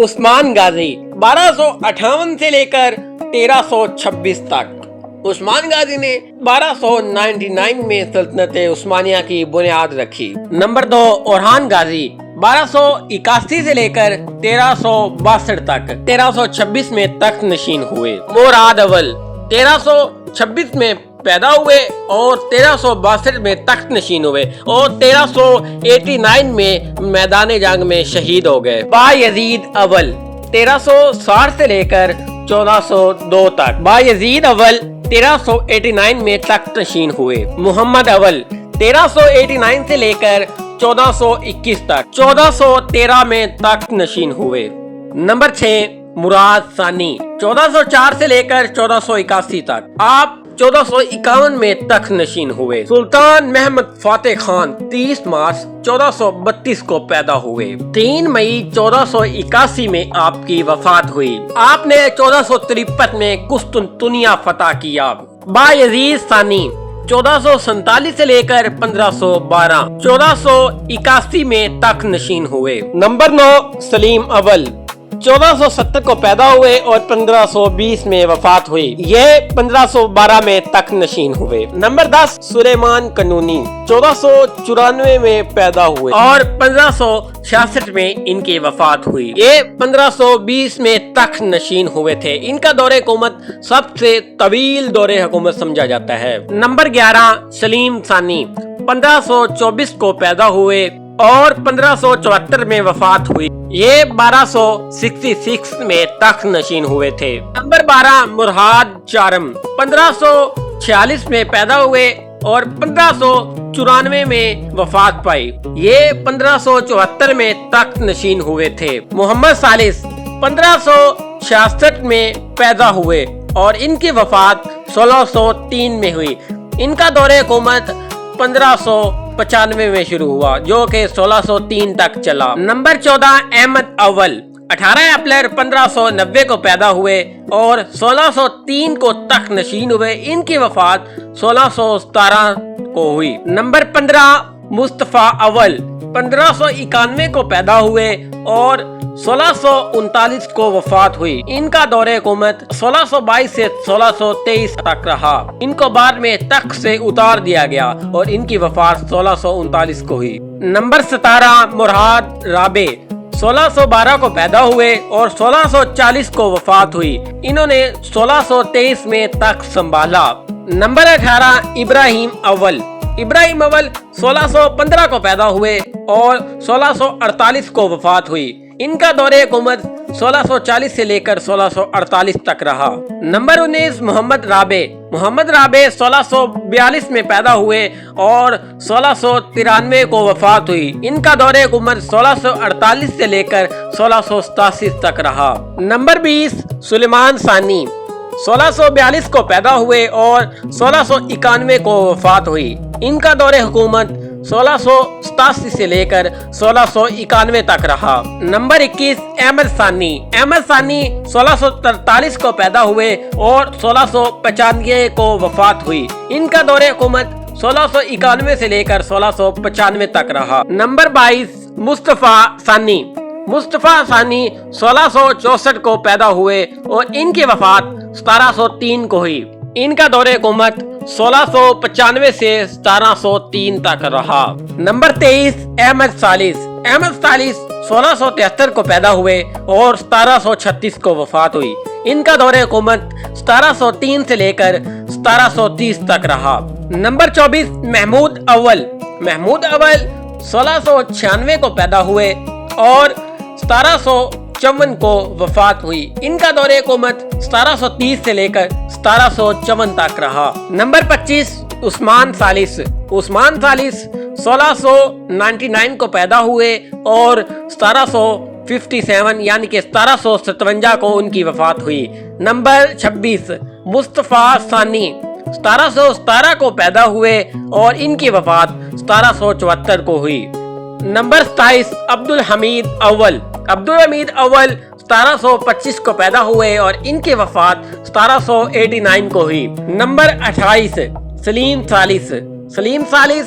عثمان غازی 1258 سے لے کر 1326 تک۔ عثمان غازی نے 1299 میں سلطنت عثمانیہ کی بنیاد رکھی۔ نمبر 2 اورحان غازی 1281 سے لے کر 1362 تک 1326 میں تخت نشین ہوئے۔ مراد اول 1326 میں پیدا ہوئے اور 1362 میں تخت نشین ہوئے اور 1389 میں میدان جنگ میں شہید ہو گئے۔ بایزید اول 1360 سے لے کر 1402 تک بایزید اول 1389 میں تخت نشین ہوئے۔ محمد اول 1389 سے لے کر 1421 تک 1413 میں تخت نشین ہوئے۔ نمبر 6 مراد ثانی 1404 سے لے کر 1481 تک آپ 1451 میں تخت نشین ہوئے۔ سلطان محمد فاتح خان 30 مارچ 1432 کو پیدا ہوئے۔ 3 مئی 1481 میں آپ کی وفات ہوئی۔ آپ نے 1453 میں قسطنطنیہ فتح کیا۔ بایزید ثانی 1447 سے لے کر 1512 1481 میں تخت نشین ہوئے۔ نمبر 9 سلیم اول 1470 کو پیدا ہوئے اور 1520 میں وفات ہوئی۔ یہ 1512 میں تخت نشین ہوئے۔ نمبر 10 سلیمان قانونی 1494 میں پیدا ہوئے اور 1566 میں ان کی وفات ہوئی۔ یہ 1520 میں تخت نشین ہوئے تھے۔ ان کا دور حکومت سب سے طویل دور حکومت سمجھا جاتا ہے۔ نمبر 11 سلیم ثانی 1524 کو پیدا ہوئے اور 1574 میں وفات ہوئی۔ یہ 1266 میں تخت نشین ہوئے تھے۔ نمبر 12 مراد چارم 1546 میں پیدا ہوئے اور 1594 میں وفات پائی۔ یہ 1574 میں تخت نشین ہوئے تھے۔ محمد ثالث 1566 میں پیدا ہوئے اور ان کی وفات 1603 میں ہوئی۔ ان کا دور حکومت 1595 میں شروع ہوا جو کہ 1603 تک چلا۔ نمبر 14 احمد اول 18 اپریل 1590 کو پیدا ہوئے اور 1603 کو تخت نشین ہوئے۔ ان کی وفات 1617 کو ہوئی۔ نمبر 15 مصطفیٰ اول 1591 کو پیدا ہوئے اور 1639 کو وفات ہوئی۔ ان کا دور حکومت 1622 سے 1623 تک رہا۔ ان کو بعد میں تخت سے اتار دیا گیا اور ان کی وفات 1639 کو ہوئی۔ نمبر 17 مراد رابع 1612 کو پیدا ہوئے اور 1640 کو وفات ہوئی۔ انہوں نے 1623 میں تخت سنبھالا۔ نمبر 18 ابراہیم اول 1615 کو پیدا ہوئے اور 1648 کو وفات ہوئی۔ ان کا دور حکومت 1640 سے لے کر 1648 تک رہا۔ نمبر 19 محمد رابع 1642 میں پیدا ہوئے اور 1693 کو وفات ہوئی۔ ان کا دور حکومت 1648 سے لے کر 1687 تک رہا۔ نمبر 20 سلیمان ثانی 1642 کو پیدا ہوئے اور 1691 کو وفات ہوئی۔ ان کا دور حکومت 1687 سے لے کر 1691 تک رہا۔ نمبر 21 احمد ثانی 1643 کو پیدا ہوئے اور 1695 کو وفات ہوئی۔ ان کا دور حکومت 1691 سے لے کر 1695 تک رہا۔ نمبر 22 مصطفیٰ ثانی 1664 کو پیدا ہوئے اور ان کی وفات 1703 کو ہوئی۔ ان کا دور حکومت 1695 سے 1703 تک رہا۔ نمبر 23 احمد ثالث 1673 کو پیدا ہوئے اور 1736 کو وفات ہوئی۔ ان کا دور حکومت 1703 سے لے کر 1730 تک رہا۔ نمبر 24 محمود اول 1696 کو پیدا ہوئے اور 1754 کو وفات ہوئی۔ ان کا دور حکومت 1730 سے لے کر 1754 تک رہا۔ نمبر 25 عثمان ثالث 1699 کو پیدا ہوئے اور 1757 یعنی کہ 1757 کو ان کی وفات ہوئی۔ نمبر 26 مصطفیٰ ثانی 1717 کو پیدا ہوئے اور ان کی وفات 1774 کو ہوئی۔ نمبر 27 عبدالحمید اول 1725 کو پیدا ہوئے اور ان کی وفات 1789 کو ہوئی۔ نمبر 28 سلیم ثالث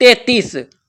33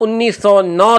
1909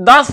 10